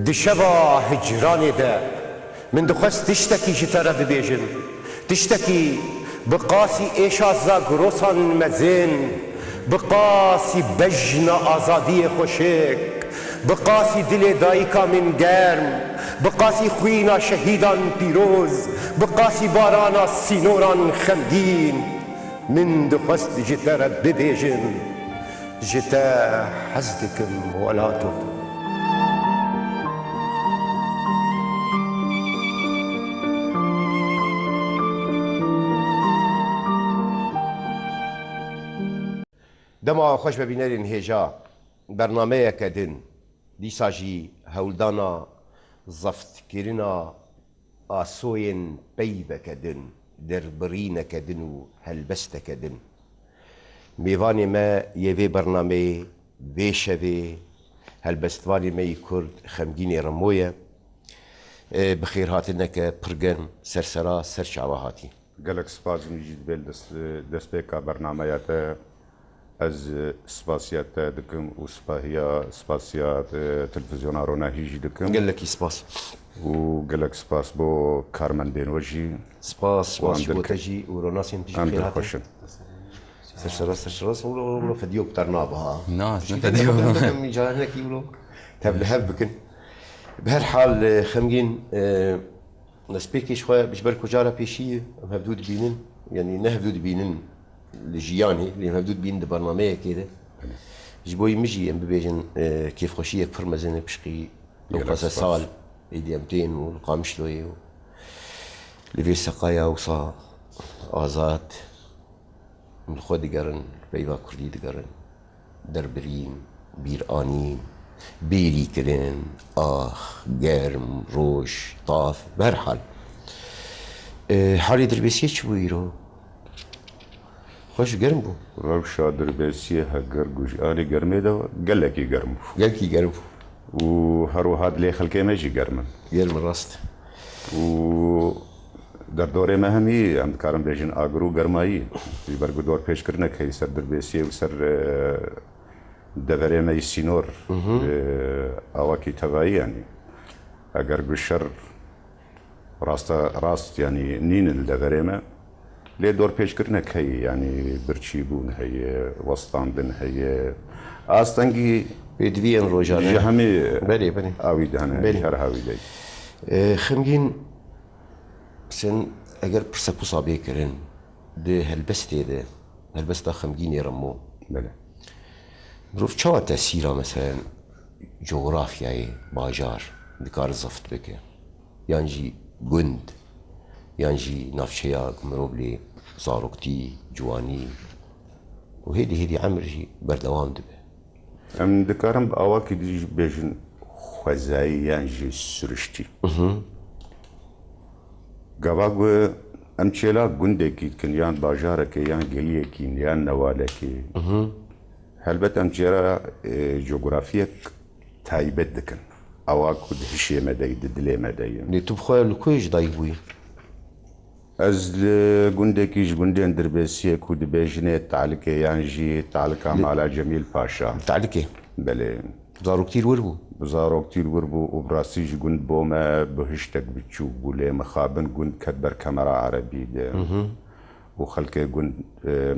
دشبا هجراني ده من دخست تشتكي شترى ببيجن تشتكي بقاسي إيشازا قروسان مزين بقاسي بجنا آزادي خوشك بقاسي دل دايكا من گرم بقاسي خوينا شهيدان بيروز بقاسي بارانا سينوران خمدين من دخست جترى ببيجن جتا حزدكم ولاتو دما خوش ببینرین هجا برنامه کدن دیسا جی هولدانا زفت کرینا آسوین بیبه کدن دربرین کدن و هلبست کدن میوانی ما یوی برنامه ویشوی هلبستوانی می کرد خمگینی رمویه بخیر هاتنک پرگن سرسرا سرچاوه هاتی قالك سباز نجيد بيل دست بيكا برنامجات از سپاسیات دکم و سپاسیات تلفزیون رونا هیچ دکم. قال لك سپاس. و قال لك سپاس بو کارمن دین وجی. سپاس بو تجی و رونا سیم تجی خیرات. أندر خوشن. سرشراس ولو فديو بترنا بها. ناس فديو. كم يجارنا كي ولو. تبل هبكن. بهالحال خمجين نسبيكي شوية بجبر كجارة بيشية مهبدود بينن يعني نهبدود بينن لجياني اللي مهبدود بين برنامج كده جبوي مجي ام ببيجن كيف خوشيه فرمزن بشقي لقصة سال ايدي امتين والقامشلوي لفي سقايا وصا آزاد من خود قرن بيوا كردي قرن دربرين بيرانين بيري كرن آخ گرم روش طاف بهرحال حالي دربيسية شويرو خوش گرم بو روشا دربيسية هجر جوج آلي گرمه ده قلكي گرم قلكي گرم و هرو هاد لي خلقه ماجي گرمن گرم راست و در دوره ما همی عند کارم بیشین آگرو گرمایی برگو دور پیش کرنه که سر دربیسیه و سر دفره مای سینور آواکی تبایی یعنی اگر گوشر راست یعنی نین الدفره ما لی دور پیش کرنه که یعنی برچی بون هی وسطاندن هی آستانگی بدوین روزانه جهمی بله آوی دهنه بله هر هاوی دی خمگین سن اگر پرسکو صابی کرن ده هلبسته ده هلبسته خمگینی رمو بله مروف چه تأثیره مثلا جغرافیای باجار دکار زفت بکه یعنی گند یعنی نافچه مروبلی زاروکتی جوانی و هدی عمرجی بردوام دبه ام دکارم با آواکی دیج بیشن خوزایی یعنی سرشتی قباقو ام چلا گنده کی کن یان باجاره کی یان گلیه کی یان نواله کی هلبت ام چلا جغرافیک تایبت دکن آواکو دهشی مدای ددلی مدای لی تو بخواه لکویش دایی بوی از گنده کیش گنده اندربیسیه کو دبیجنه تعلقه یان جی تعلقه مالا جمیل پاشا تعلقه بله زارو كتير وربو بزارو كتير وربو وبراسيج قند بوما بهشتك بتشوف بولي مخابن قند كدبر كاميرا عربي ده وخلكي قند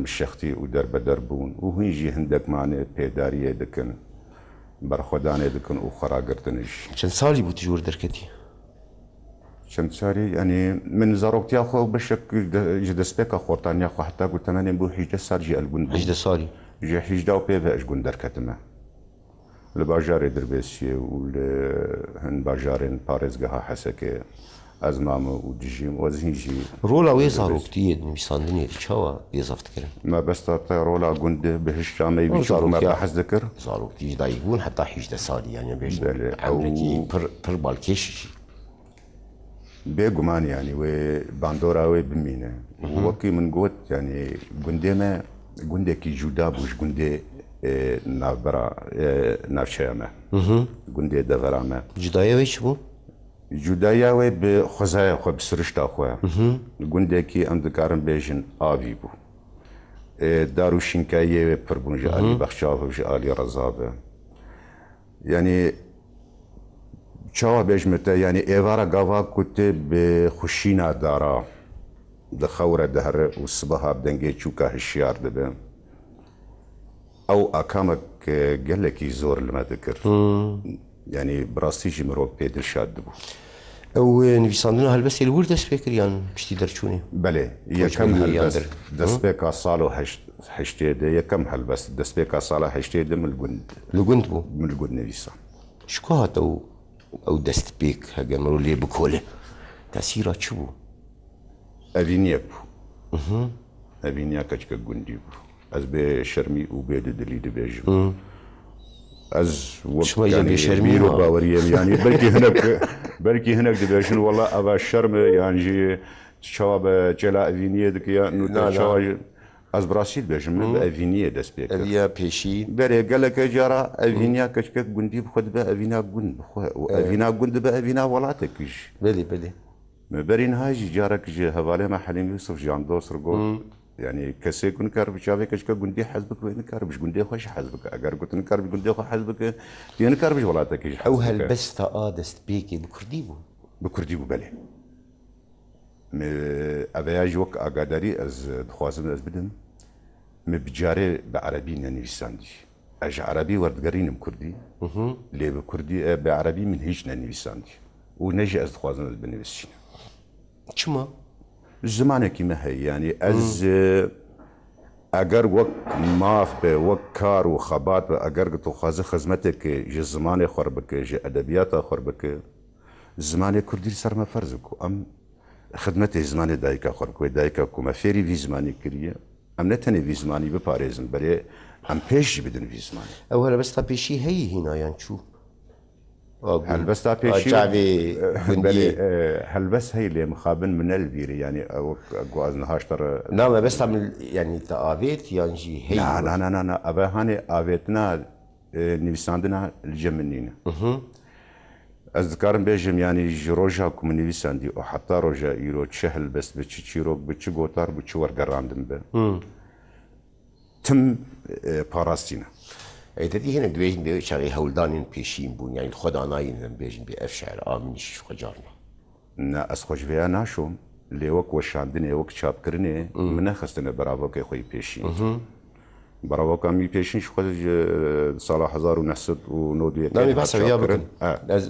مشختي ودر بدربون وهنجي هندك معني بيدارية دكن برخداني دكن وخرا قرتنش شن سالي بو تجور دركتي شن سالي يعني من زاروكتي اخو بشك جدسبيك اخورتاني اخو حتى قلت انا بو حيجة صار جي القند حجدة سالي جي حيجة وبيفاش قند دركتما الباجار دربيسية والهن باجارين باريزقها حسكي أزمام ودجيم وزهيجي رولا ويزارو كتير ميساندني تشاوا يزافت كرن ما بس رولا قند بهشامي بيشوف ما بحس ذكر زارو كتير دايقون حتى حيجدة سالي يعني بيش عمركي بر بالكيش بيقمان يعني وباندورا وبمينة وكي من قوت يعني قندما قندكي جوداب وش قندي نافبرا نافشامه قندي دفرامه جدايا ويش بو؟ جدايا وي بخزايا خو بسرشتا خو قندكي ام دكارن بيجن آوي بو دارو شنكاية بربون جالي بخشاف وجالي رزابه يعني چاوا بيجمتا يعني ايفارا قافا كتب بخشينا دارا دخورة دهر والصباح بدنجي تشوكا هالشيار دبا او اكامك قالك يزور لما ذكر يعني براستيجي مروك بيدل شاد دبو او نفيساندنا هلبس الورد دست فكر يعني بشتي درشوني بله يكم هلبس دسبيكا صالو حشتيد يكم هلبس دسبيكا صالو حشتيد من الجند لقنت بو من الجند نفيسان شكو هات او دست بيك هاجا مرو لي بكوله تأثيرات شو بو افينيا بو افينيا كشك جندي بو از بشرمي وبيد دلي دبيجو از وقت يعني بيرو باوريم يعني بلكي هناك دبيجن والله ابا الشرم يعني شباب جلا افينيا دك يا نو شواج از براسيل بيجن من افينيا دس بيك افيا بيشي بري قال لك جرى افينيا كشك جندي بخد با افينا جند افينا جند با افينا ولاتكش بلي برين هاي جارك هوالي مع حليم يوسف جان دوسر قول يعني كسي كن كار بشافي كشكا قندي حزبك وين كار بش قندي خوش حزبك اگر قلت نكار قندي خو حزبك تين كار بش ولا تكيش او هلبس تقادست بيكي بكردي بو بله افياج وك اقادري از دخوازم از بدم مبجاري بعربي نيفيساندي اج عربي وردقرين بكردي لي بكردي بعربي من هيش نيفيساندي ونجي از دخوازم از بنفسين شما زمانه كيما هي يعني از اگر وقت ماف به وقت كار وخبات به اگر تو خازه خدمتك جي زمانه خربك جي ادبيات خربك زمانه كردي سر ما فرزك ام خدمته زمانه دايكا خربك دايكا كما فيري في زمانه كريه ام نتني في زمانه بباريزن بري ام بيش بدن في زمانه او هلا بس بيشي هي هنا يعني شو هل بس تابيشي هل بس هي اللي مخابن من البيري يعني او جواز نهاشتر نعم بس تعمل يعني تقابيت يعني هي لا ابا هاني ابيتنا نيفساندنا الجمنين أذكرن بيجم يعني جروجا كم نيفساندي او حتى روجا يرو تشهل بس بتشيروك بتشغوتار بتشور قراندم به تم باراستينا ايتدي هنا بيجن بي شغي هولدانين بيشين بون يعني الخداناين بيجن بي افشعر امنش خجارنا نا اسخوش فيها ناشوم اللي وك وشاندني وك شاب كرني من خستنا برافو كي خوي بيشين برافو كامي بيشين شو خرج صلاح هزار ونحسد ونودي نعم بس يا بكن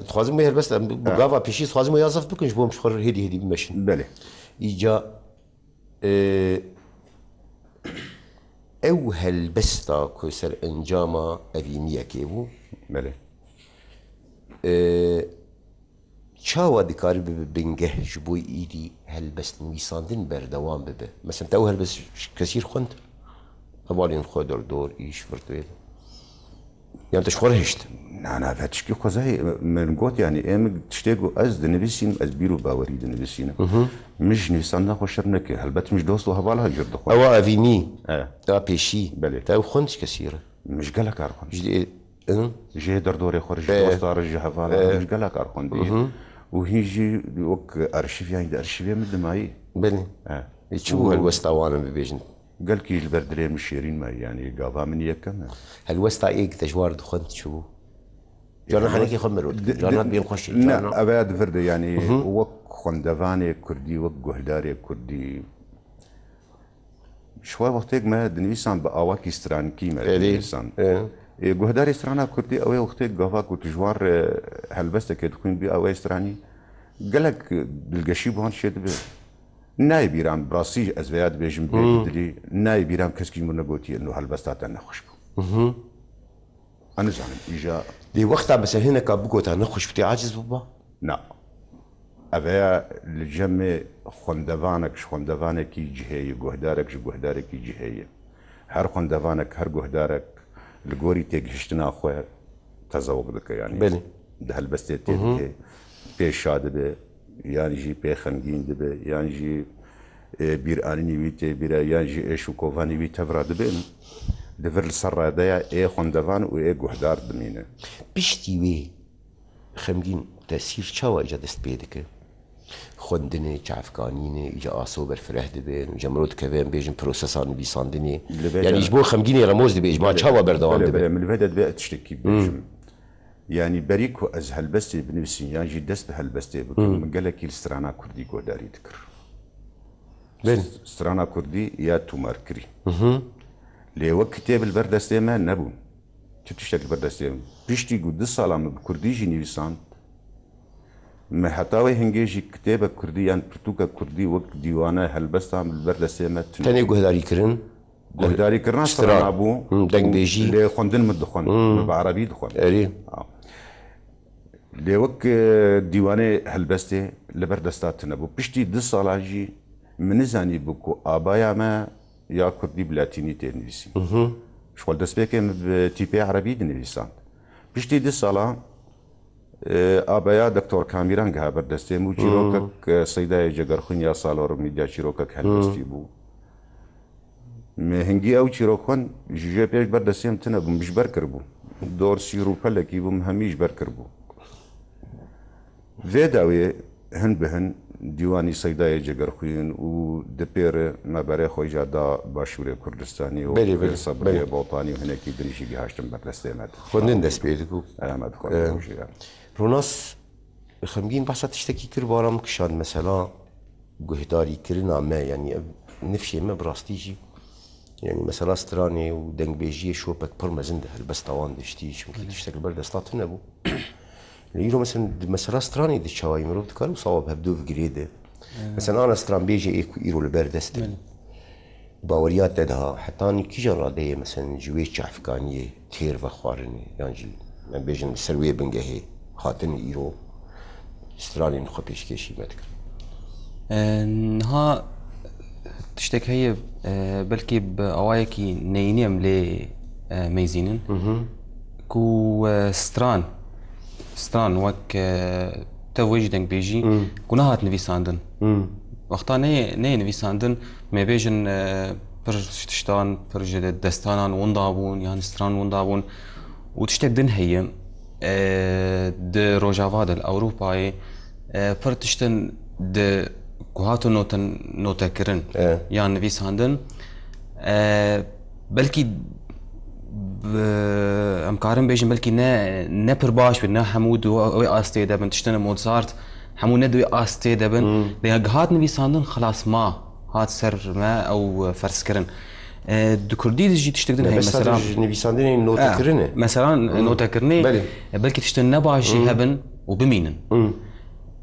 تخازم مير بس بغافا بيشي تخازم يازف بكن جبوم شخر هدي بمشن بله يجا او هلبستا كسر انجاما افينيا كيبو بله چاوا دكار بنجه جبوي ايدي هلبس نويساندن بردوام ببه مثلا تو هلبس كثير خنت هبالين خودر دور ايش فرتويد يعني تشخور هشت انا فاتشكي خوزاي من قوت يعني ام تشتيقو از دنبسين از بيرو باوري دنبسين مش نيسان خوشرنك هلبت مش دوستو هبالها جرد خو او افيني تا بيشي بله تا خنت كثير مش قالك ارخون جي دردوري خرج دوست رجع هبالها مش قالك ارخون دي وهيجي وك ارشيف يعني ارشيفيه من دماي بله شو هالوسطاوانا ببيجن قال كي البردري مشيرين ما يعني قاضى من يكم هالوسطا ايك تجوار دخنت شو جانا حنكي خمرو جانا بين خوش جانا اباد فرد يعني وك خندفاني كردي وك جهداري كردي شوي وقتك ما دنيسان باواكي استران كيما دنيسان جهداري استرانا كردي او وقتك قافاك وتجوار هلبستك تكون بي او استراني قالك بالقشيب هون شيء نايب إيران براسي أزويات بيجم بيدري نايب إيران كسكي من نقولتي إنه هالبستات أنا خشبو أنا زعلان إجا دي وقتها بس هنا كابوكو تاع نخش بتاع عاجز بابا لا أبيا الجمع خندفانك كي جهية جهدارك كي جهية هر خندفانك هر جهدارك الجوري تيجشتنا أخويا تزوج لك يعني بلي ده هالبستات تيجي بيشاد به يعني جي بي خنجين دبه يعني جي بير اني ويتي بير يعني جي ايشو كوفاني ويت فراد بين دفر السرة دايا اي خندفان و اي جهدار دمينه بيشتي وي خمجين تأثير شاوا اجا دست بيدك خندني تعفكانيني اجا اسو برفره دبين وجا مرود كفين بيجن بروسسان بيساندني يعني اجبو خمجيني رموز دبي اجماع شاوا بردوان دبي من الفيديو دبي تشتكي بيجم يعني بريكو از هلبستي بنفسي يعني جي دست بهلبستي بكون من قال لك السترانا كردي قداري تكر بله سترانا كردي يا تومار كري لي وقت كتاب البردستي ما نبون تشتغل البردستي بيشتي قد الصلاة بكردي جي نيفيسان ما حتاوي هنجيجي كتابة كردي يعني برتوكا كردي وقت ديوانا هلبستا من البردستي ما تاني قهداري كرن قهداري كرنا سترانا بو دنگ بيجي لي خوندن مدخون بعربي دخون اري لي وقت ديواني هلبستي لبردستات نبو بيشتي دي صلاة جي من زاني بكو آبايا ما يا كردي بلاتيني تنفيسي شغل دست بيكي بتيبي عربي دنفيسان بيشتي دي صلاة آبايا دكتور كاميران قها بردستي مو جيروكك سيدا جگرخون يا سالور ميديا جيروكك هلبستي بو هنگي او جيروكون جي بيش بردستي متنبو مش بركربو دور سيرو فلكي بو مهميش بركربو في داوي هن بهن ديواني سيداي جگرخوين و دبير ما بري خوي جادا باشوري كردستاني و صبري بوطاني وهناك دريشي بهاشتم بردستي مات خوندن دست بيدكو احمد خوندن روناس خمگين بحثا تشتكي كر بارام كشان مثلا قهداري كرنا ما يعني نفشي ما براستيجي يعني مثلا ستراني ودنگ بيجي شوبك برمزنده البس طوان دشتيش ممكن تشتكي بردستات هنا بو ليرو مثلا ستراني دي شواي مرو بتكلم صواب هبدو في جريده مثلا انا ستران بيجي ايرو البردست باوريات تدها حتى اني كي جرى دي مثلا جويش افغانيه تير وخوارني يعني من بيجن سروي بنجهي خاطن ايرو ستراني نخو بيشكيشي متك نها تشتك هي بلكي بأوايكي نينيم لي ميزينن كو ستران وك توجه دنگ بيجي كنا هات نفيساندن وقتا ني نفيساندن ما بيجن برشتان برج دستانان وندابون يعني ستران وندابون وتشتك دن هي د روجافا د اوروباي برتشتن د كوهاتو نوتا كرن يعني نفيساندن بلكي امكارن بيجن بلكي نا برباش بنا حمود وي استي دبن تشتنا موزارت حمود ندوي استي دبن هات نفيساندن خلاص ما هات سر ما او فرسكرن دو كردي دجي تشتغدن هي مثلا نفيساندن نوتا كرنه مثلا نوتا كرنه بلكي تشتنا باشي هبن وبمينن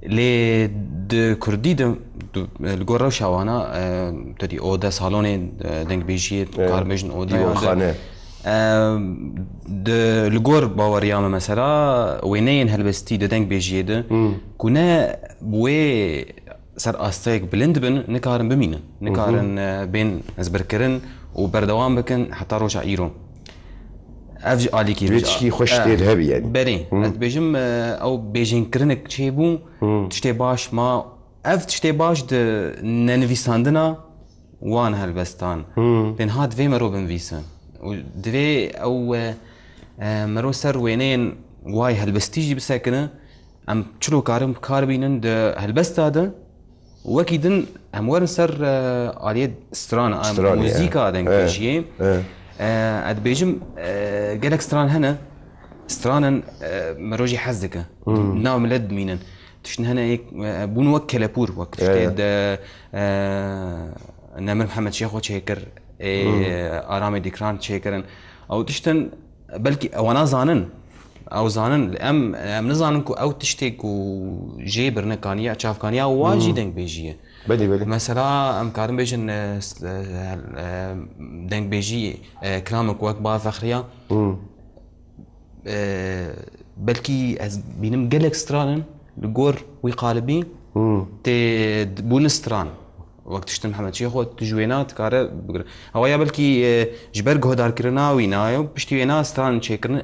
لي د كردي د الجورا شوانا تدي اودا صالوني دنگ بيجي كارمجن اودي خانه د الجور باورياما مثلا وينين هلبستي د دنگ بيجي د كنا بوي سر استيك بلند بن نكارن بمينن نكارن بين ازبركرن وبردوام بكن حتى رجع ايرون افج عليكي بيجي خوش ترهبي يعني بري بيجم او بيجين كرنك تشيبو تشتي باش ما اف تشتي باش د ننفيساندنا وان هلبستان بين هاد في مرو بنفيسن ودفي او مرو سر وينين واي هلبستيجي بساكنه ام تشلو كاربينن د هلبستا د وكيدن ام ورن سر عليد ستران موزيكا دنجي اد بيجم قالك ستران هنا سترانا مروجي حزكه ناو ملد مينن تشن هنا هيك بون وكل بور وقت تشتد نمر محمد شيخو تشيكر ارامي ديكران تشيكرن او تشتن بلكي وانا زانن او زانن ام نزاننكو او تشتيكو جيبرنا كانيا تشاف كانيا واجي دنگ بيجيه بدي مثلا ام كارم بيجن دنگ بيجي كلامك وك با فخريا بلكي از بينم قالك ستران الجور ويقالبين تي بونستران وقت تشتم محمد شيخو تجوينات كاره هوايا بلكي جبرق هدار كرنا وينايو بشتوينا ستران تشيكرن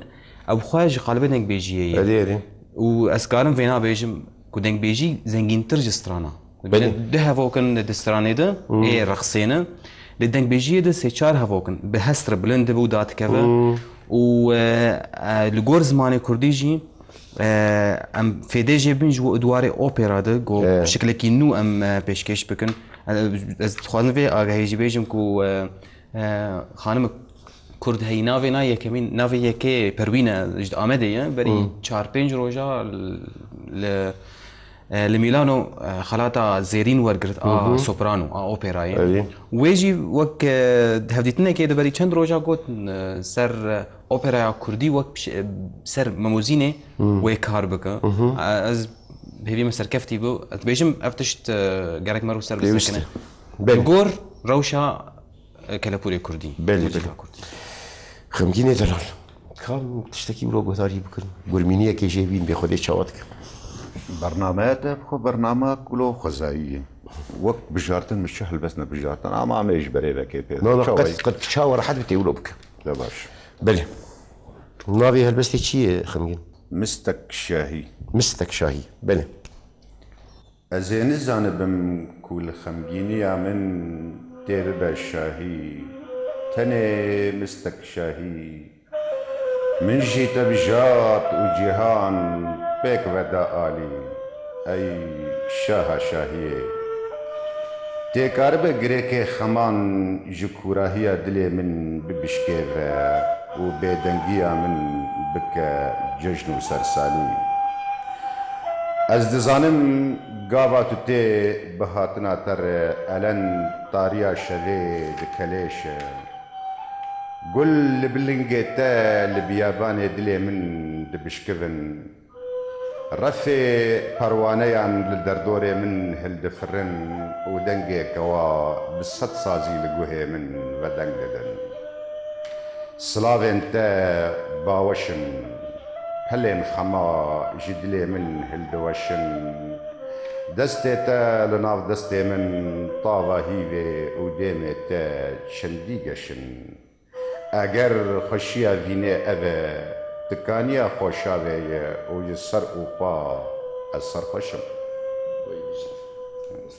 او خواج قالبين دنگ بيجي ادي واسكارم فينا بيجم كودنگ بيجي زنجين ترج سترانا ده هفوكن دستراني ده اي رقصينه لدنگ بيجي ده سيچار هفوكن بهستر بلند بودات كذا و الجور زماني كرديجي ام فيدي جيبن جو ادواري اوبرا ده جو بشكل كينو ام بيشكيش بكن از خوان في اگه هيجي بيجم كو خانم کرد هی ناوی نا یکمین ناوی یکی پروینه جد آمده بری 4-5 روزا لميلانو خلاطة زيرين ورقرت سوبرانو اوبراي ويجي وك هفديتنا كده بري چند روجا قلت سر اوبرا كردي وك سر مموزينه ويكار بك از بهبي مسر كفتي بو بيجم افتشت جارك مرو سر بسكنه بقور روشا كلابوري كردي بله خمگینه دلال کام تشتکی برو گذاری بکن گرمینیه که جیبین به خودش چاوت کن برنامجات خو برنامج كله خزائية وقت بجارتن مش شهل بس بجارتن ما عم يجبري بك لا قد تشاور حد بتقولوا بك لا باش بله نافي هلبستي شي خمجين مستك شاهي مستك شاهي بله أزين زانبم كل خمجيني من تيربا الشاهي تني مستك شاهي من جيت بجات وجيهان بيك ودا آلي أي شاها شاهية تيكار بقريك خمان جكوراهية دلي من ببشكيفة وبيدنجية من بك ججن وسرسالي از دزانم قاوا تتي بهاتنا تر ألن طاريا شغي دكاليش قل بلنجيتا لبياباني دلي من دبشكيفن رفي پروانيان للدردوري من هالدفرن ودنجي كوا بالصد سازي لقوهي من ودنجدن سلاوي انت باوشن هلين خما جدلي من هالدوشن دستي تا لناف دستي من طاوة هيوي وديمي تا شنديقشن اگر خشيا فيني أبا تكانيا خوشاوية ويسر وبا السر خوشم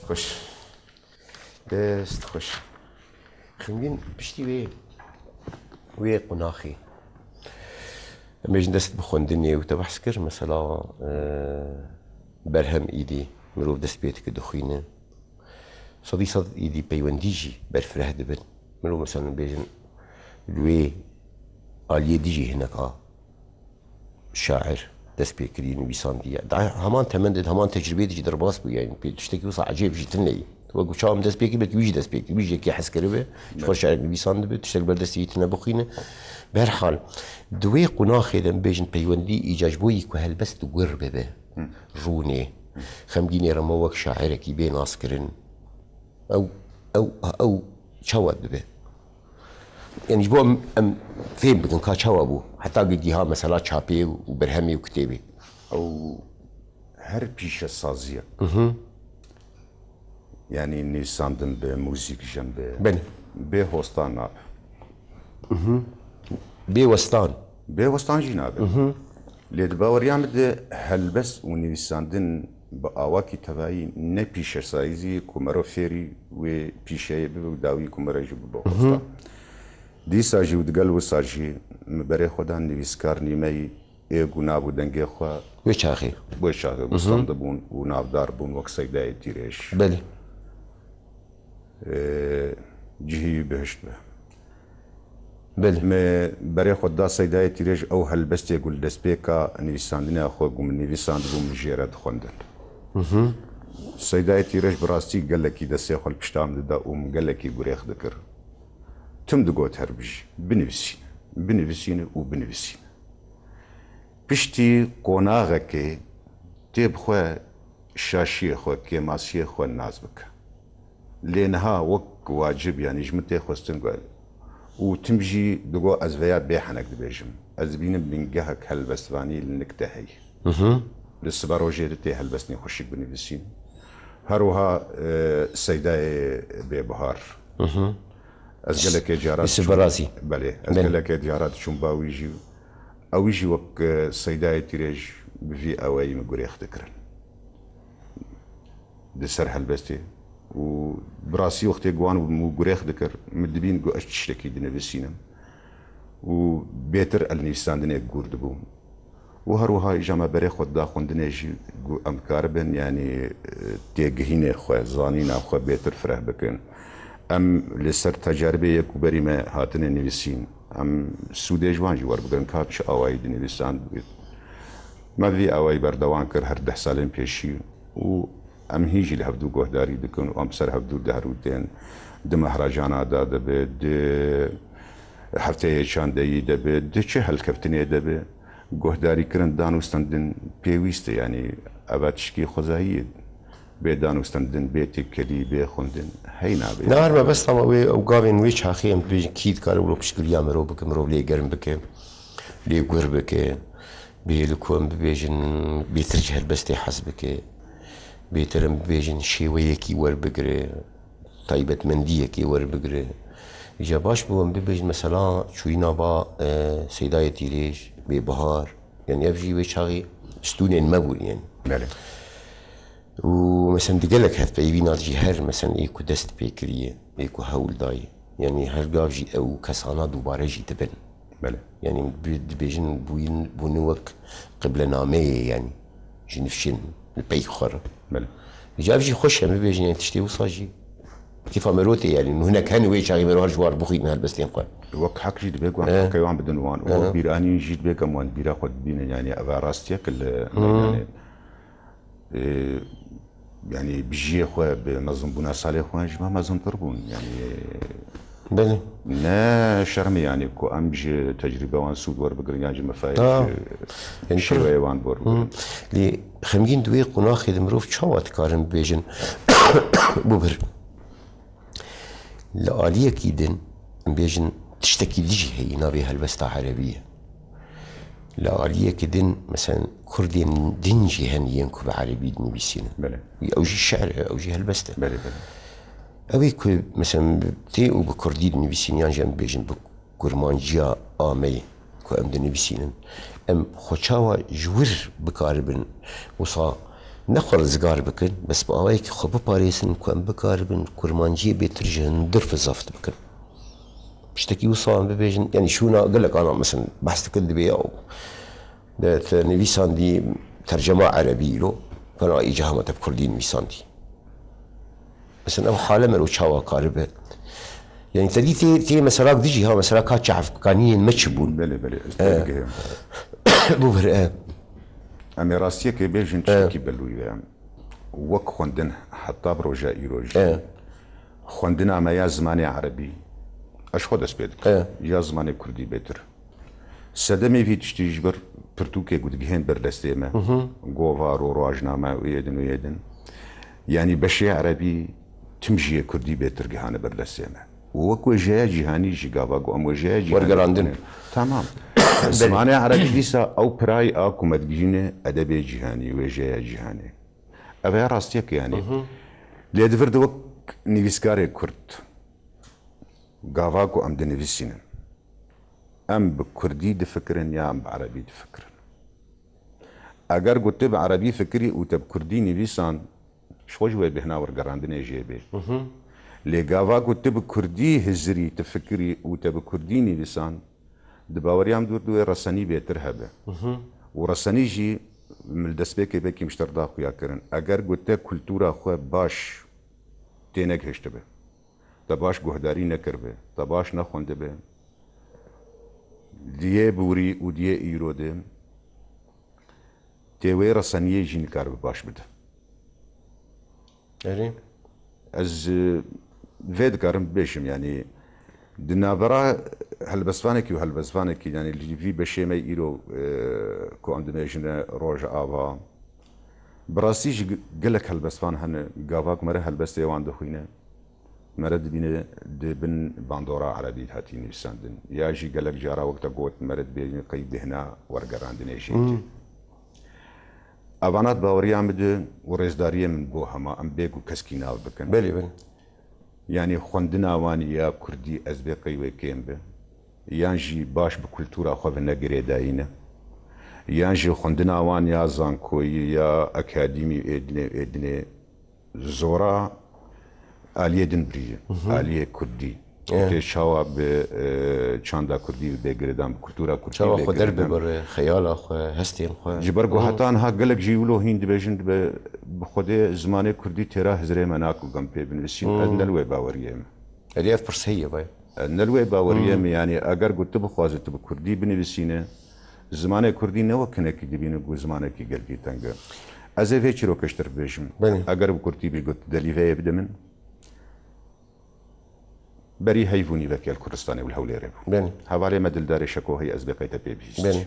خوش دست خوش خمجين بشتي وي قناخي مجن دست بخوندني وتبحث كر مثلا برهم ايدي مروف دست بيتك دخينه صد ايدي بيونديجي برفره دبن مروف مثلا بيجن الوي آلية ديجي هناك شاعر دست بيكري نويساندية همان تمندد همان تجربة ديجي درباس بو يعني بتشتكي وصع عجيب جيتني وقو شام دست بيكري بك ويجي دست بيكري ويجي كي حس كربه شخور شاعر نويساند بي تشتكي بردست يتنا بخينه بهرحال دوي قناخي دم بيجن بيوندي إيجاج بوي كهل بس تقر ببه روني خمجيني رموك شاعرك يبين ناسكرن أو شواد ببه يعني جبوا فين بدن كاتشوا ابو حتى قديها مثلا شابي وبرهمي وكتابي او هر بيش الصازية يعني نيساندن بموسيقى جنب بني بهوستان ناب بوستان جناب ليد باور يعمد هل بس ونيساندن بأواكي تبعي نبيش سايزي كمرو فيري وبيشي بداوي كمرو يجيب بهوستان دي ساجي ودقل وساجي مبري خدا نويسكار نيمي ايقو نابو دنگي خوا ويشاخي بستان دبون وناف دار بون وك سيداي تيريش بلي جهي بهشت به بلي ما بري خدا سيداي تيريش او هلبست يقول دسبيكا نويساندنا اخو قوم نويساند بوم جيرد خوندن سيداي تيريش براستي قال لكي دسي خل بشتام دا قال لكي قريخ ذكر تم دقوت هربج بنفسين وبنفسين بشتي قناغك تيب خو شاشي خو كيماسي خو الناس بك لانها وك واجب يعني جمتي خوستن قال وتمجي دقو ازفيات بيحنك دبيجم ازبين بنجهك هالبسفاني لنكتهي للسباروجي تي هالبسني خشيك بنفسين هروها سيداي ببهار أزجلك جارات السبراسي بله أزجلك جارات شنبا ويجي أو يجي وك سيداي تيريج بفي أواي مقريخ ذكرن دسر هالبستي وبراسي وقت جوان ومقريخ ذكر مدبين جو أشتكي دنا بسينم وبيتر النيسان دنا جورد بوم وهروها جمع بريخ ودا خوندنا جي أمكاربن يعني تيجهين خو زانين خو بيتر فرح بكن ام لسر تجربه يكبري ما هاتن نويسين ام سوودێ جوانجی وەربگرن کات چ ئەوایی دنیویستان بێت مەوی ئەوەی بەردەوام کرد هەر 10 ساڵێن پێشی و ئەم هیچی لە هەفتوو گۆهداری دکن و ئەم سەر هەفتوو دەهروتێن دمەهراجانادا دەبێت هەفتەیەکیان دەیی دەبێت چه هەلکەفتنێ دەبێت گۆهداریکردن دانوستاندن پێویستە ینی ئەوە تشکی خۆزاییە بێ دانوستاندن بێ تێککەلی بێ خوندن هەی نابێت نارمە بەستەمە وێ ئەو گاوێن وێ چاخیم بێژن کیت کارە وڵۆ پشکریا مرۆ بکە مرۆڤ لێ گەرم بکە لێ گوێر بکە بێ لە کۆم ببێژن بێترج هەربەستێ حەز بکە بێترم ببێژن شێوەیەکی وەربگرێ تایبەتمەندیەکی وەربگرێ ئیجا باش بووم ببێژن مەسەلا چووینا با سەیدایە تیرێژ بێبهار یعنی ئەڤژی وێ چاغی ستونێن مەبوون یعنی و مثلا دگەلک هەت پەیوی ناجی هەر مثلا ئێکو دەست پێکریە ئێکو هەول دایە یعنی هەر گاوژی ئەو کەسانە دووبارەژی دەبن یعنی دبێژن بوون وەک قبلەنامەیە یعنی ژی نفشن پەی خۆڕە جاڤژی خۆشە ببێژن یعنی تشتێ وساژی كيف مرۆتێ یعنی هەنێک هەن وێ چاغی مرۆ هەر جوار بخوین هەلبەستێن خۆ وەک حەقژی دەبێت گوانکەوان بدن وان وەک بیرانی ژیت بێکەم وان بیرا خۆت ببینن یعنی ئەوە ڕاستیەکە لە يعني بژیە خۆ بە مەزمبوونا ساڵێ خۆیان ژما مەزمتر بوون یعنی بەێ نه شەرمی یعنی کۆ ئەم بژێ تەجریبەوان سوود وەربگرن یان مەفای شێوەیەوان بۆ لێ خەمگین دوێ قوناخی مرۆڤ چاوا دکارن ببێژن بۆ بر لە ئالیەکی دن بێژن تشتێکی دیژی هەیە ناوێ هەلبەستا عەرەبیە لە ئالیەکی دن مثلا کوردێن دنجی هەنیەن کو بە عەرەبی دنیویسینن ئەوژی شەعرە ئەوژی هەلبەستە ئەوەی کو مثلا تێ و بە کوردی دنیویسینیان ژیان بێژن بە کورمانجییا ئامەی کو ئەم دنیویسینن ئەم خۆچاوە ژور بکاربن وسا نەخۆ ڕزگار بکەن بەس بە ئەوەیەکی خۆ بپارێزن کو ئەم بکاربن کورمانجیە بێتر ژەندر فزافت بکەن شتێکی وساوان ببێژن یعنی شوونا گەلێکانە مثلا بەحثەکە دەبێ ئەو نویساندی تەرجەما عەرەبیرۆ فەنا ئیجا هەمەتە کوردی نویساندی مثلا ئەو حالە مەرۆ چاوا کار بێت يعني تدي تي مثلا ديجي ها مثلا كاتشعف كانين ماتش بول بله بوبر ئەمێ ڕاستیەکە بێژن شتێکی بەلووی وەک خوێندن حتا بڕۆژە ئیرۆژ خوێندن ئەمە یا زمانی عەرەبی ئەش خۆ دەست پێ دکات یا زمانی کوردی بێتر سەدەمێڤی تشتیش بەر پرتوکێک گوتگهێن بەردەستێمە گۆڤار و ڕواژنامە وێدن یعنی بەشێ عەرەبی تمژیە کوردی بێتر گەهانە بەردەستێمە وەک وێژەیە جیهانیژی گاوا گۆ ئەم وێژەیە وەرگەڕاندن تمام زمانی عەرەبی دیسا ئەو پرای ئا کومەتگیرینێ ئەدەبێ جیهانی وێژەیە جیهانێ ئەوەیە ڕاستیەکە یعنی لێ دەڤردە وەک نویسکارێک کورد گاوا گۆ ئەم دەنویسینن ئەم بە کوردی دفکرن یا ئەم بە عەرەبی دفکرن ئەگەر گوتێ بە عەرەبی فکری و تە کوردی نویسان شۆژ وێ بهنا وەرگەڕاندنێ ژێبێ لێ گاوا گوتێ بە کوردی هزری تفکری و تە بە کوردی نویسان دباوەریان دوێ ڕەسەنی بێتر هەبێ و ڕەسەنیژی دەستپێکێ بێکی مشتەردا خویاکردن ئەگەر گوتێ کولتورا خۆ باش تێنەک هێشتە بێ تە باش گۆهداری نەکرد بێ تە باش نەخۆندە بێ دیێ بووری و دیێ ئیرۆدێ تێوەی ڕەسەنیە ژینی کار بە باش بدە ئەز vê dikarim bêjim yanî di navbera helbestvanekî û helbestvanekî yanî vî beşê me îro ku em dimêjine roja ava bi rastî jî gelek helbestvan hene gavak mere helbestê wan dixwîne mere dibîne di bin bandora erebî hatî nivîsandin ya jî gelek cara wek te got mere dibêjin qey bihna wergerandinê jî evanat baweriyan bide û rêzdariyê min bo hema em bêk û keskî nav bikin yani xwendina wanî ya Kurdî ez bê qey wê kêm be yan jî baş bi kultûra xwe ve negirêdayîne yan jî xwendina wan ya zankoyî ya akadîmî êdinê zora aliyê din birî aliyê Kurdî tê çawa bi çanda Kurdî bê girêdan bi kultûra Kurdî çawa xwe derbibire xeyala xwe hestên xwe ji ber ku heta niha gelek jî wilo hîn dibêjin dibe bi Xwedê zimanê Kurdî têra hizrê me naku gem pê binivîsîn ez ne li wê baweriyê me Elî ev pirs heye baye نلوي باوريم يعني اگر قلت بخوازت بكردي بنويسينه زمانه كردي نو كنك دبينه جو زمانه كي قلقي تنقا ازي فيتشرو كشتر بيشم اگر بكردي بيقول دليفه يبدا من بري هيفوني بك الكردستاني والهوليري بني حوالي ما دلداري شكو هي ازبقيت بيبيش بني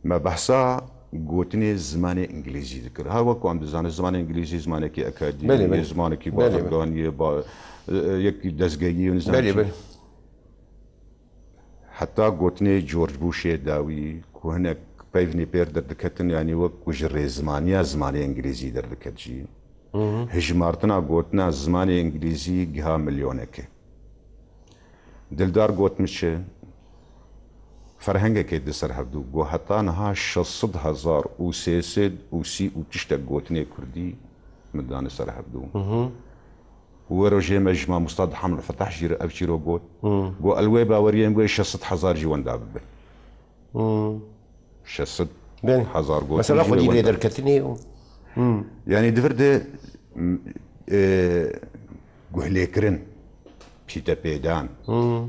ما بحثا قوتني زمان انجليزي ذكر ها وكو عم دزان زمان انجليزي زمانك اكاديمي زمانك بازرگاني با يك دزگيي ونزان بلي بلي حتى قوتني جورج بوش داوي كو هناك بيفني بير دردكتن يعني وكو جري زمانيا زماني انجليزي دردكتجي هجمارتنا قوتنا زماني انجليزي جها مليونك دلدار قوت مشي فرهنگه که دسر هفدو گو حتی نها 600,000 و 300 و 30 و تشتا گوتنی کردی مدان سر هفدو و روجه مجمع مستاد حمل فتح جير افجيرو قوت گو الوي باوريم گو 600,000 جوان دابب 600,000 قوت مثلا خدي لي دركتني يعني دفرده گوهليكرن بيتا بيدان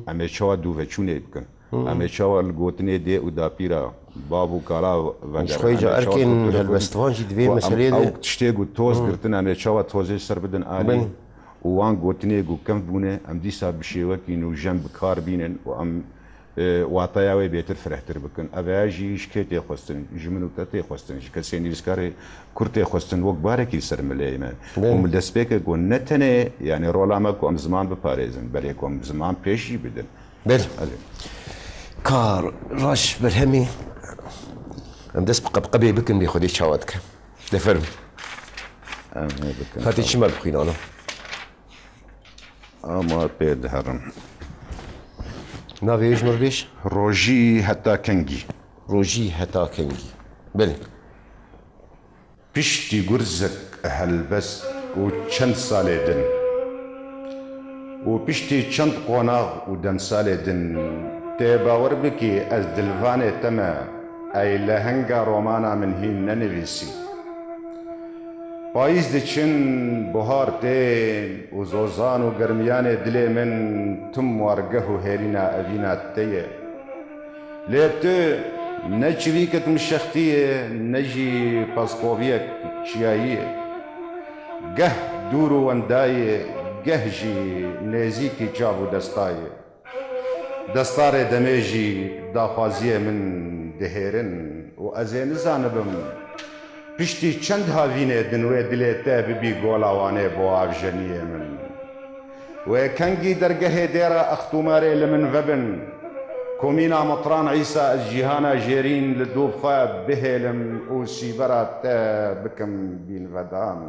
اما شوا دو وچونه بكن اما شوا الگوتني دي و دابيرا بابو كالا مش خويجا اركن هالبستوان جي دوي مسألة او تشتي قو توز قرتن اما شوا توزي سر بدن آلي وان گوتني قو كم بونه ام ديسا بشيوكين و جنب كار بينن و ام واطياوي بيتر فرحتر بكن افاجي شكيتي خوستن جمنو تاتي خوستن كسيني سكاري كرتي خوستن وق باركي سر ملايمه ومدسبيك قو نتني يعني رولامك ام زمان بباريزن بليك ام زمان بيشي بدن بل كار راش بالهمي ام دس بقبي بكن بيخدي شاواتك دفرم فاتي شمال بخينا انا اما بيد هرم نافي يجمر بيش روجي حتى كنجي روجي حتى كنجي بله بيشتي قرزك هالبس وچند سالي دن وبيشتي چند قوناغ ودن سالي دن تباور بكي از دلفاني تما اي لهنگا رومانا من هين ننويسي پاییز دچن بهار تین و زوزان و گرمیان دل من تم وارگه و هیرینا اوینا تیه لیت نچویکت مشختیه نجی پاسکوویک چیاییه گه دور و وندایه گه جی نزیکی چاو دستایه دستار دمیجی داخوازیه من دهیرن و ازین زانبم پشتی چند هاوینه دنوی دلیتا ببی گولاوانه بو آفجنیه من و کنگی درگه دیرا اختوماره لمن وبن کومینا مطران عیسا از جیهانا جیرین لدوب خواب بهلم او سیبرات بکم بین ودان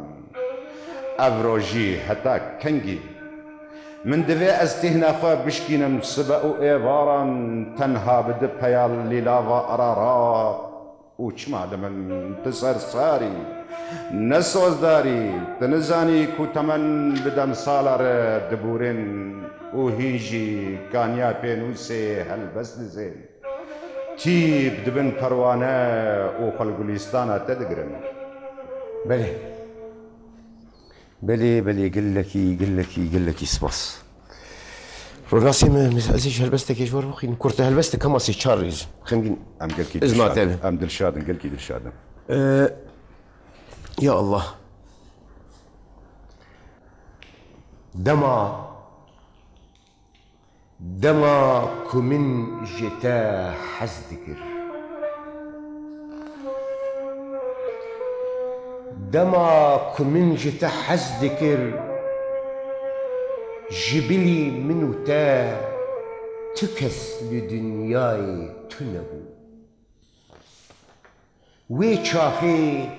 افروجی حتا کنگی من دوی از تهنا خواب بشکینم سبا او ایواران تنها بده پیال لیلاوا ارارات وچما لمن تسر ساري نسوز داري تنزاني كو تمن بدم سالار دبورين وهيجي كانيا بينوسي هالبس زين تيب دبن پروانه وخلقليستانا تدقرن بلي قل لك سباس راسي مسألتش هلبستك يا جوار بخين كرت هلبستك كما سي تشارلز خمجين ام قلكي ازمع تاني ام دلشاد قلكي دلشاد يا الله دما كمن جتا حزدكر دما كمن جتا حزدكر جبلي منو تا تكس لدنياي تنبو وي شاخي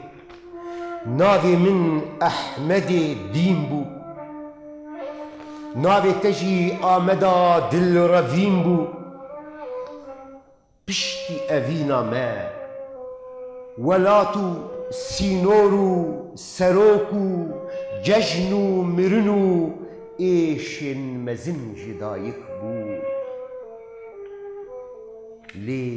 ناوي من أحمد دينبو ناوي تجي آمدا دل رفينبو بشتي أفينا ما ولاتو سينورو سروكو ججنو مرنو ایشن مزن جدایک بو لی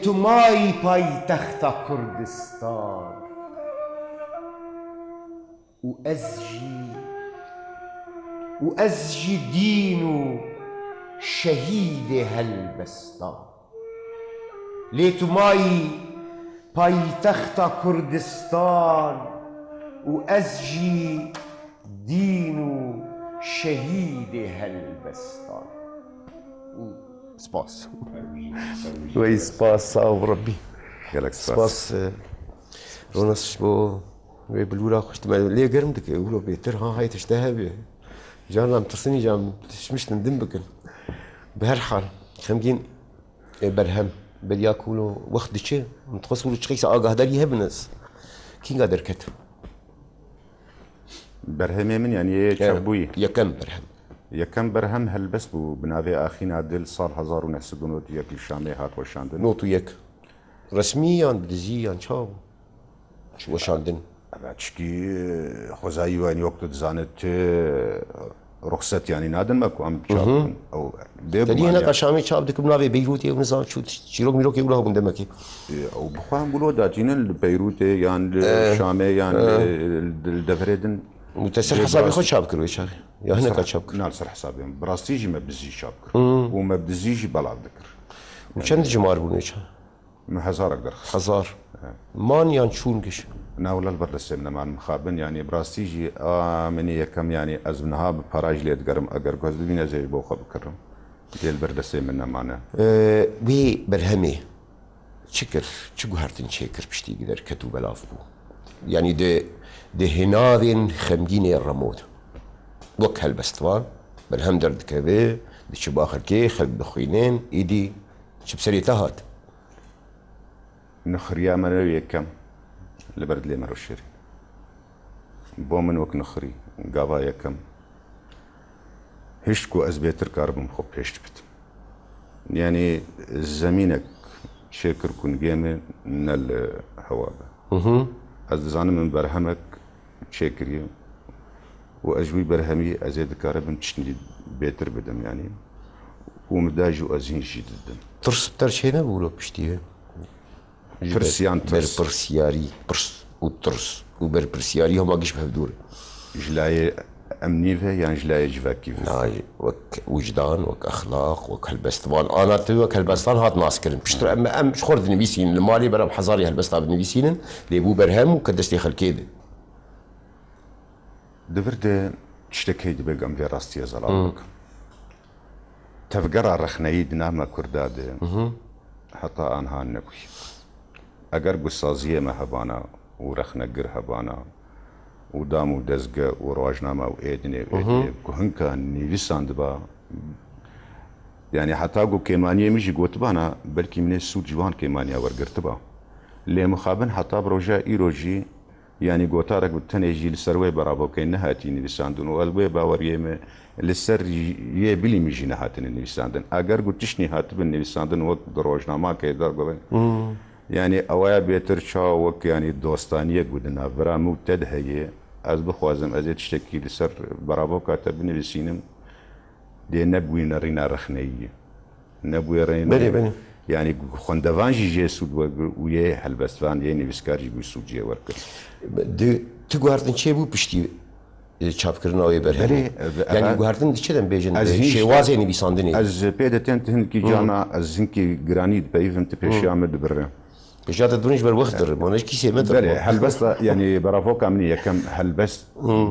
تومای پای تخت کردستان و از جی وأزجي دينو شهيد هالبستان ليتو ماي باي تخت كردستان وأزجي دينو شهيد هالبستان سباس وي سباس صاحب ربي قالك سباس رونس بو بالولا خشت ليه قرمتك يقولوا بيتر ها هاي تشتهى جانا مترسني جام مش ندم بكن بهالحال خمجين برهم بالياكولو وقت شيء متخصصوا لشخيص آقا هدار يهبنس كين قادر كتب برهمي من يعني شابوي يكم برهم يكم برهم هل بس بو بنافي اخينا عدل صار 1900 يك الشامي هات وشاندن نوتو يك رسميا بدزيا شاو شو وشاندن بعدشكي خوزاي وين وقت تزانت رخصت يعني نادن ماكو ام شاب او تدي هنا قشامي شاب دك بنافي بيروتي ونزان شو شيروك ميروك يقولها بندمكي او بخوان بلو داتين بيروتي يعني الشامي يعني الدفريدن متسر حسابي خود شاب كروي شاري يا هنا كات شاب نال سر حسابي براستيجي ما بزي شاب وما بزيجي بلا ذكر وشند جمار بونيش من هزار اقدر هزار مان يان شونكش ناولا البردسه من مع المخابن يعني براستيجي مني كم يعني ازمنها ببراج لي ادقرم اقر كوز بينا زي بوخه بكرم ديال البردسه منا معنا وي برهمي شكر شو هارتن شكر بشتي قدر كتو بلاف بو يعني ده هناذن خمجين الرمود وك هالبستوان برهم درد كبه دي باخر كي خلب بخينين ايدي شب سريتهات نخريا منو يكم لبرد لي مرو الشري بومن وك نخري قابا يكم هشتكو ازبيتر كاربم خب هشتبت يعني زمينك شكر كون جيمي من الهوابة أزدزاني من برهمك شكري وأجوي برهمي أزيد كاربم تشني بيتر بدم يعني ومداجو أزين جدا ترس بترشينا بقولوا بشتيه برسيان ترس برسياري برس وترس وبر برسياري هم اجيش بهدور جلاي امنيفه يعني جلاي جفاكي ناي وك وجدان وك اخلاق وك هالبستوان انا تو وك هالبستان هات ناسكرن بشتر اما ام شخورد نبيسين المالي برا بحزاري هالبستان نبيسين ليبو برهم وكدشتي خلكيده دفرد تشتكي بقم في راستي زلالك تفقر رخنايد نعمة كرداد حتى انها النبوي اگر قصازيه ما هبانا ورخنا قر هبانا ودامو دزقه وروجنامه وإيدني كهنكا نيفيسان دبا يعني حتى قو كيمانية ميجي قوت بانا بلكي من السود جوان كيمانيا ورقرت با اللي مخابن حتى بروجا إيروجي يعني قوتارك بتنجي لسروي برافو كي نهاتي نيفيسان دون والوي باور يم لسر يبلي ميجي نهاتي نيفيسان دون اگر قو تشني هات بالنيفيسان دون وقت روجنامه كي دار قوي يعني أوايا بيتر شاوك يعني دوستانية قدنا برامو تدهية از بخوازم ازيد تشتكي لسر برافو كاتبني بسينم دي نبوي نرينا رخنية نبوي رينا بني يعني خندوانجي جي سود ويا هالبستوان يعني بسكارجي بو سود جي وركر دي تقوارتن شيبو بشتي چاپ کردنەوەی بەرهەمێ یعنی گواردن چ دەم بێژن شێوازێنی بیساندنی از پێدەتێن هەنکی جانا از هەنکی گرانی پەیڤن پێشیامە دبرێ پێشاتە دونیش بەروەخت دڕ مۆنەشکی سێمەتر هەلبەست یعنی بەڕافۆ کامنی یەکەم هەلبەست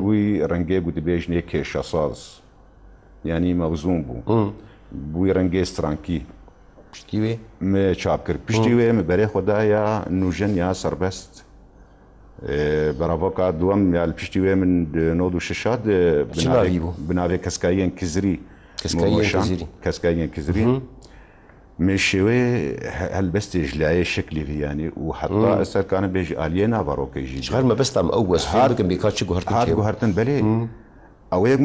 بووی ڕەنگێ گوتی بێژنێ کێشەساز یعنی مەوزوم بوو بووی ڕەنگێ سترانکی پشتی وێ me çap kir piştî wê me berê xwe ya nûjen ya serbest beravoka duwem ya li piştî wê min nod û şişat bi navê keskayiyên Kizirî keskayiyên Kizirî me şêwê helbestê ji layê şeklî vî yanî û heta eser kanim bê jî aliyê navarokê jî xer me besta me ew westfê bikin bêkar çi guhertin hat guhertin belê ew yek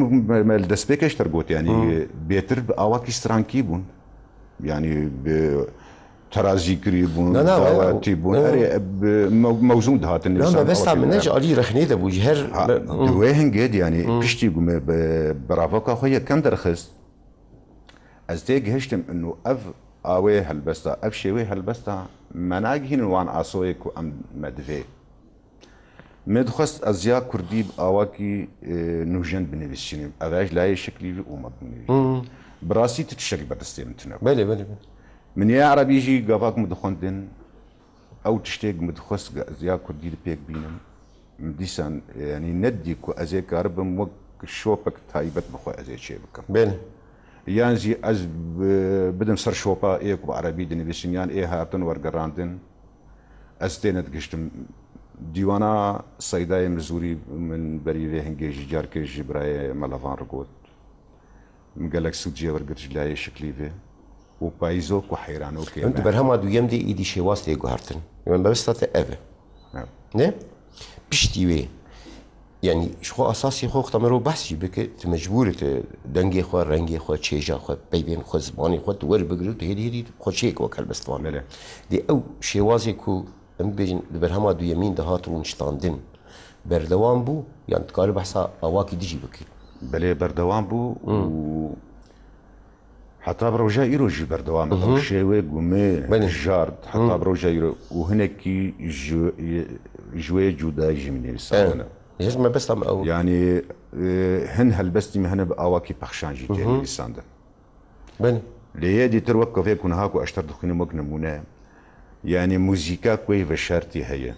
me li destpêkê ji ter got yanî bêtir bi awakî strankî bûn يعني ترازي كريبون دعواتي بون موزون دهات الناس لا بس تعملناش علي رخني ده بوجهر دوين قد يعني بشتي برافوكا خويا كم درخص ازديق هشتم انه اف اوي هالبستا اف شوي هالبستا مناجهن وان اسويك ام مدفي مدخست ازیا کردی آواکی نوجن بنویسینیم اوش لای شکلی و اومد بنویسیم براسی تتشکل بدستی متناق بله بله بله من يا عربي يجي قفاك مدخندن او تشتاق مدخست ازیا کردی بيك بينم مديسان يعني نديك وازي كاربم وك شوبك تايبت بخو ازي شي بكم بله يعني زي از بدم سر شوبا ايك بعربي دنبيسين يعني ايه هاتن ورقراندن استينت قشتم ديوانا صيداي مزوري من بريفي هنجي جاركي جبراي ملافان رقود مقالك سوجي ورقرج لاي شكلي في وبايزوك وحيرانوك انت برهما دویم دی ایدی شواس لی گوهرتن من ببستات اوه نعم نه بشتي وي يعني شو اساسي خو اختمروا بحثي بك مجبورة دنجي خو رنجي خو تشيجا خو بيبين خو زباني خو تور بقريت هدي خو شيك وكل بستوان بله دي او شوازي كو ام بيجن برهما دو يمين دهات رونشتاندن بردوام بو يعني تقال بحثا اواكي ديجي بكي بله بردوام بو و حتى بروجا يروجي بردوام بروشيوي قومي جارد حتى بروجا يرو وهناكي جوي جودا جمني السنه ليش ما بس او يعني هن هالبستي مهنا باواكي بخشانجي تاني السنه بني ليدي تروك في كون هاكو اشتر دخني مك نمونه يعني موزيكا كوي فشارتي هي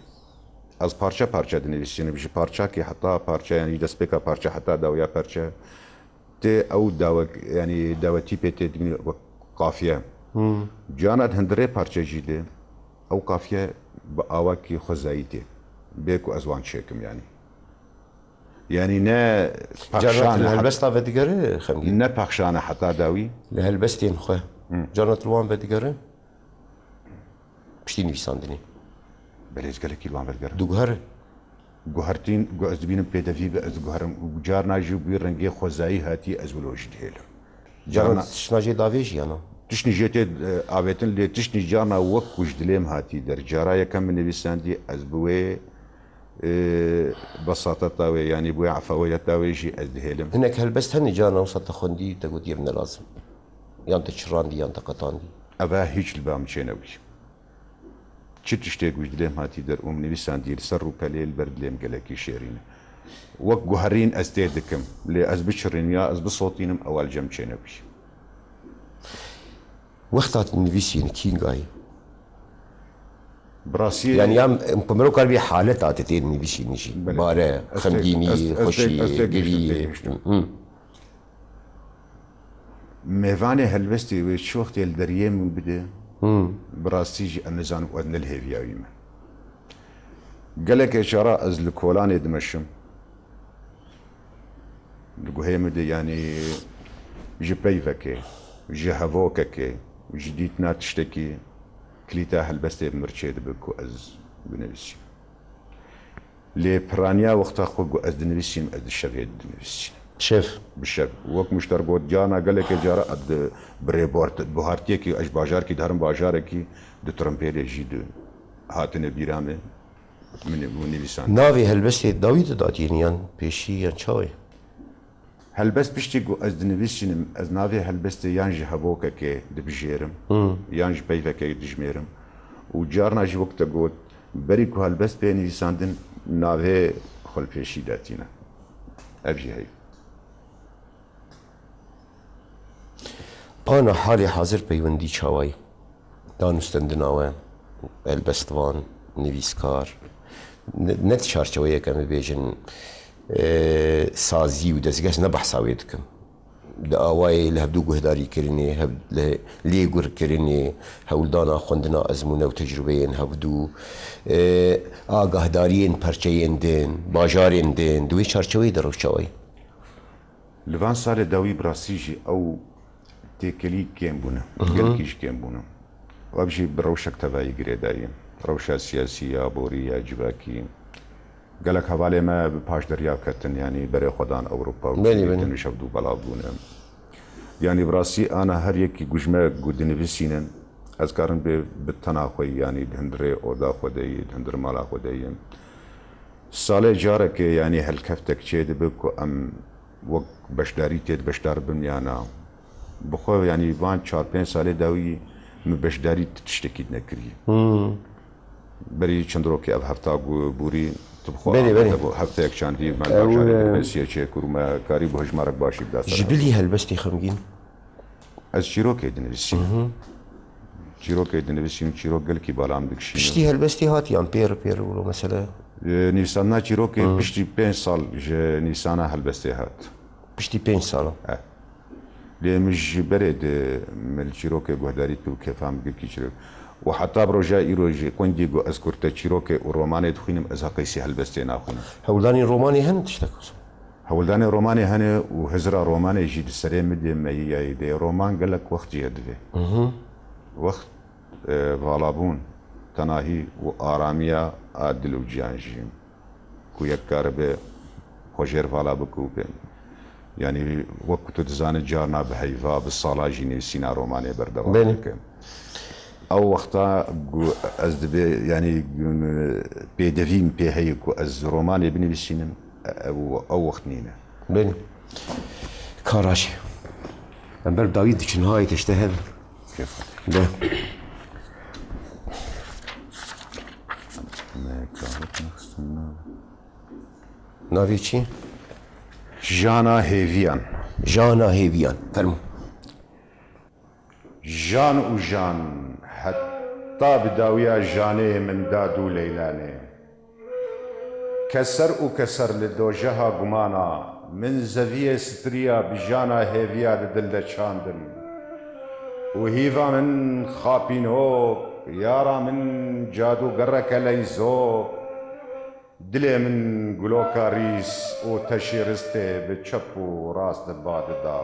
از پارچه پارچه دنویسین بجی پارچه کی حتی پارچه یعنی دست بکا پارچه حتی داویا پارچه ت او داوك يعني داوتي بيتي قافيه جانت هندري بارچه جيده او قافيه باواكي خزايتي بيكو ازوان شيكم يعني نا جانت الهلبستا فديجر خمجي نا بخشانه حتى داوي الهلبستين خو جانت الوان فديجر بشتي نويساندني بليز قالك الوان فديجر دوغهر جوهرتين جوز بينم بيدافي بأز جوهرم وجارنا جو بيرنجي خوزاي هاتي أزولوج دهيله جارنا تشناجي دافيج أنا تشني جيت عبيتن اللي تشني جارنا وك وجدليم هاتي در جارايا كم من بيساندي أزبوي بساطة تاوي يعني بوي عفوية تاوي جي أزدهيلم هناك هلبست هني جارنا وصلت خندي تقول يبنى لازم يانت تشراندي يانت قطاندي أبا هيج البام تشينوي چی تشتێک گوش دلێم هاتی دەرئوم نویساندی سەر و پەلێ بەرد لێم گەلێکی شێرینە وەک گوهەرین ئەس تێ دکم لێ ئەس بچڕین یا ئەس بسۆتینم ئەوال جەم چێنەوی وەختات نویسین کینگای براسی يعني يام مكملوا قال بي حالات عتتين نویسی نشي باره خمديني خوشي قري میوان هلبستی و شوختی الدریه من بده براسيجي النزان وأن الهيفياويم قالك إشارة أز الكولاني دمشم لقوهيم دي يعني جي بيفكي جي هافوككي جديتنا تشتكي كليتا هلبستي بمرشيد بكو أز بنفسي لي برانيا وقتا خوكو أز دنفسي أز الشفيد دنفسي شيف بالشك وك مشترقوت جانا قال لك جارا اد بريبورت بوهارتي كي اش باجار كي دارم باجار كي دو ترامبير جيد هاتن بيرامه من نيسان نافي هلبستي داويد داتينيان بيشي يان شاوي هلبست بيشتي جو از دنبيشن از نافي هلبست يانج هبوكا كي دبجيرم يانج بيفا كي دجميرم وجارنا جي وقت قوت بريكو هلبست بين نيساندن نافي خل بيشي داتينا ابجي هي أنا حالي حاضر بيوندي شاوي دانستندناوه البستوان نویسکار نت شارچويه كم بيجن سازي ودزگاس نبحثاوي دكم دا اواي لهبدو گهداري كريني هب ليغور كريني هولدانا خوندنا ازمونه وتجربين هبدو آگاهدارين پرچين دين باجارين دين دوي شارچوي درو شاوي لفان سال داوي براسيجي او تيكلي كيم بونا قالكيش كيم بونا وابجي بروشك تبعي قريداي روشة سياسية بورية جباكي قالك حوالي ما بباش دريا كتن يعني بري خدان اوروبا وكتن يشبدو بلابونا يعني براسي انا هر يكي قجمة قد نفسينا اذكارن بالتناخوي يعني دهندري اودا خدي دهندر مالا خدي سالي جارك يعني هالكفتك شيد بكو ام وق بشداري تيد بشدار بنيانا بخو يعني وان 4-5 ساله داوي من بشداري تشتكي نكري بری چند روکی او هفته بوری تبخوا بله، بله. هفته یک چندی من باشاری بسیار چه کرم کاری به هجمارک باشی بدست جبلي هلبستي خمجين از چیروکی دنویسیم چیروکی دنویسیم چیروک گل کی بالام دکشیم بشتي هلبستي هاتي بير ولو مثلا نویسانا چیروکی پشتی 5 سال نویسانا هلبسته هات بشتي 5 سالة ليه مش برد من الشيروكي جهداريتو كيف عم بحكي شيروكي وحتى بروجا إيروجي كوندي جو أذكرت الشيروكي والروماني تخينم إذا قيسي هالبستين أخونا هولاني روماني هن تشتكوس هولداني روماني هنا وهزرا روماني يجي السريم مدي ما يدي رومان قال لك وقت يدفي وقت فالابون تناهي وآرامية عادل وجانجيم كو يكاربه خوشير فالابكو يعني وقت تزان جارنا بهيفا بالصالة جيني سينا روماني بردوان بله. او وقتا از يعني بيدفين بهيكو از روماني بني بسينم او وقت نينا بني كاراشي امبر داويد için هاي تشتهل كيف ده ما كانت نخصنا نافي چی؟ جانا هيفيان جانا هيفيان فرمو جان وجان حتى بداوية جاني من دادو ليلاني كسر وكسر لدوجها قمانا من زفية ستريا بجانا هيفيا دل شاندن وهيفا من خابينو يارا من جادو قرك ليزو دلي من قلوكا ريس وتشيرستي بتشبو راس دباد دا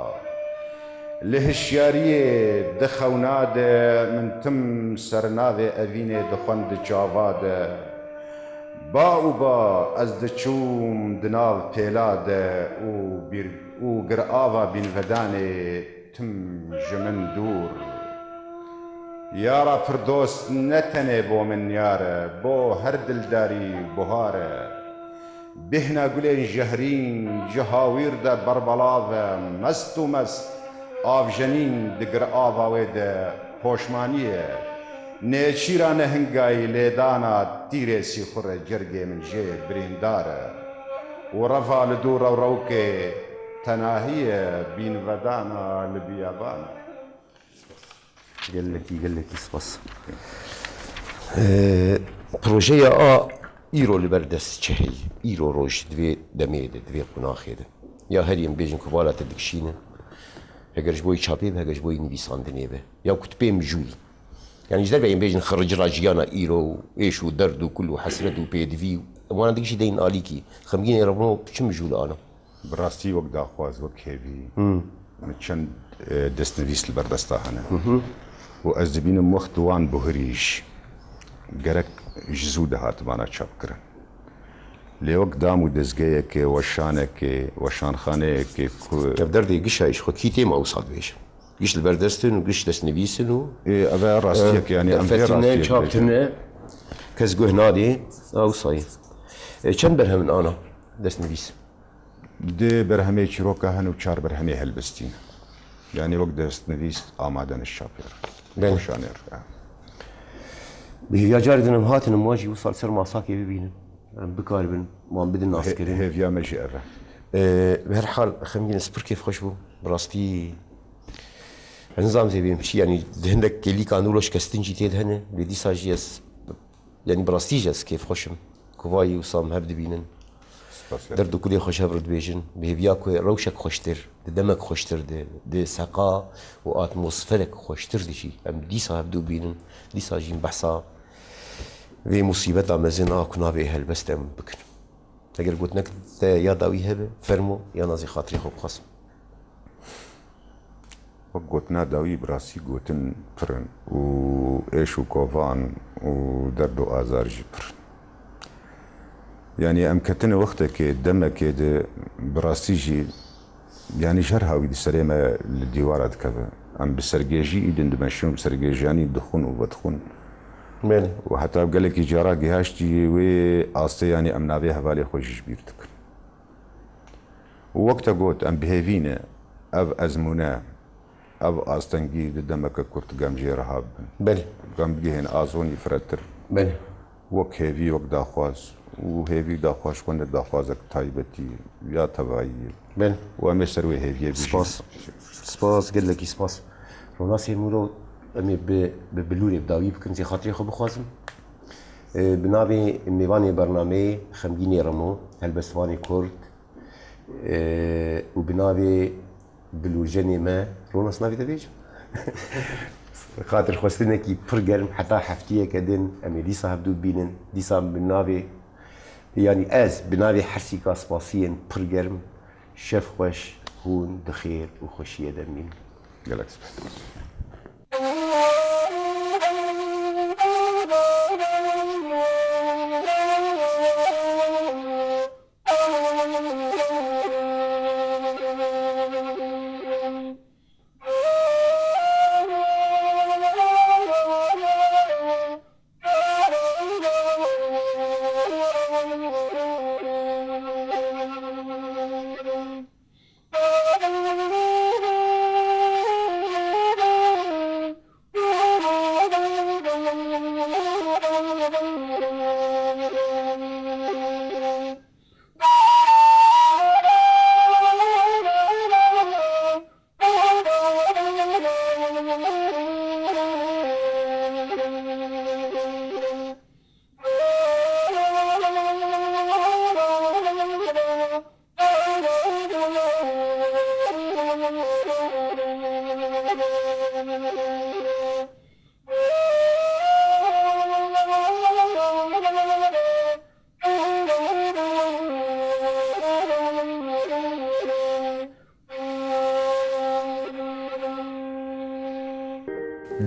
لهشياريه دخوناده من تم سرناده افيني دخند جاواده با از دچوم دناو پیلاده و قرآوا بين وداني تم جمن دور يارا فردوس نتني بو من ياره بو هر دلداري بهاره بهنا قلين جهرين جهاوير دا بربلاوه مست و مست آف جنين دقر آوا ويدا هوشمانيه نيشيرا نهنگاي ليدانا تيريسي خور جرگي من جيد برينداره ورفع لدورة وروكي تناهية بين ودانا لبيابانا قال لك بس بروجيا ايرو لبردس تشهي ايرو روش دوي دميد دوي قناخيد يا هريم بيجن كوالا تدكشينه هجرش بوي شابيب هجرش بوي نبيسان دنيبه يا كتبين جوي يعني جدار بين بيجن خرج راجيانا ايرو ايش ودرد وكله حسرت وبيدفي وانا دقشي دين اليكي خمجين يربنو بشم جول انا براستي وقت اخواز وكيفي متشن دستنفيس البردستا هنا وازبين وقت وان بهريش قرك جزود هات بانا تشابكرن لوقت دامو دزگيك وشانك وشانخانك دردي قشا ايش خو كيتي ما وصل بيش قش البردستن وقش دستنفيسن و ايه ابا راستيك يعني ام فتنا تشابتنا كزقو هنادي او صاي كم برهم انا دستنفيس دي برهمي شروكا هن وشار برهمي هلبستين يعني وقت دستنفيس آمادن الشابير بله. وشانير بهي جاردن هاتن مواجي وصل سر ماساكي ببينن بكاربن ما بدنا عسكرين هيفيا مجي اره بهالحال خمين سبر كيف خوشبو براستي نظام زي بيمشي يعني هندك كلي كانوا لوش كستنجي تيد هنا بدي ساجيس يعني براستيجس كيف خوشم كواي وصام هبد بينن دردو كلي خوش هبرد بيجن بهيفياكو روشك خوشتر دمك خوشتر دي سقا واتموسفيرك خوشتر دي شي ام دي هبدو بينن دي ساجين بحثا في مصيبة مزن كنا بها البس تم بكن اگر قلت لك يا داوي هبه فرمو يا نازي خاطري خوب خصم وقتنا داوي براسي قوتن فرن وايشو كوفان ودردو ازار جبرن يعني امكتنا وقتك دمك براسيجي يعني شرها ويدي سلامة للديوارات كذا ام بسرقيجي ايدن دمشون بسرقيجاني دخون وبدخون مالي وحتى قال لك جارا جهاشتي واصتي يعني ام نابي حوالي خوش جبيرتك ووقتها قلت ام بهيفينا اف ازمونا اف استنجي دمك كرت قام جي رهاب بلي قام بجيهن ازوني فرتر بلي وەک هێوی وەک داخواز و هێوی داخواش خوێنە داخوازێک تایبەتی یا تەواایی بن و ئەمێ سەروێ هێویە سپاس gelekî spas Ronasê Mûro em ê bi bilûrê bi dawî bikin zê xatirê xwe bixwazim bi navê mêvanê bernameyê Xemgînê Remo helbestvanê Kurd û bi navê bilûrjenê me Ronas navê te bêjim xatirxwestinekî pir germ heta heftiyeke din em ê dîsa hevdû bînin dîsa bi navê yanî ez bi navê hersîka spasiyên pir germ şev xweş hûn di xêr û xweşiyê de mîn gelek spas.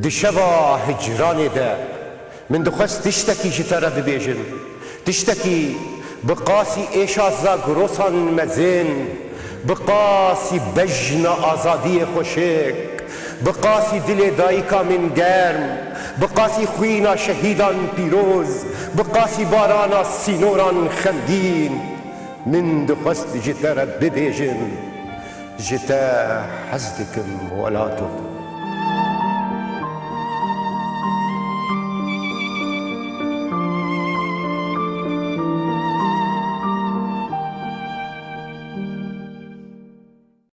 Di şeva hicranê de min dixwest tiştekî ji te re bibêjim tiştekî bi qasî êşa zagirosan mezin bi qasî bejna azadiyê xweşik bi qasî dilê dayîka min germ bi qasî xwîna şehîdan pîroz bi qasî barana sînoran xemgîn min dixwest ji te re bibêjim ji te hez dikim welato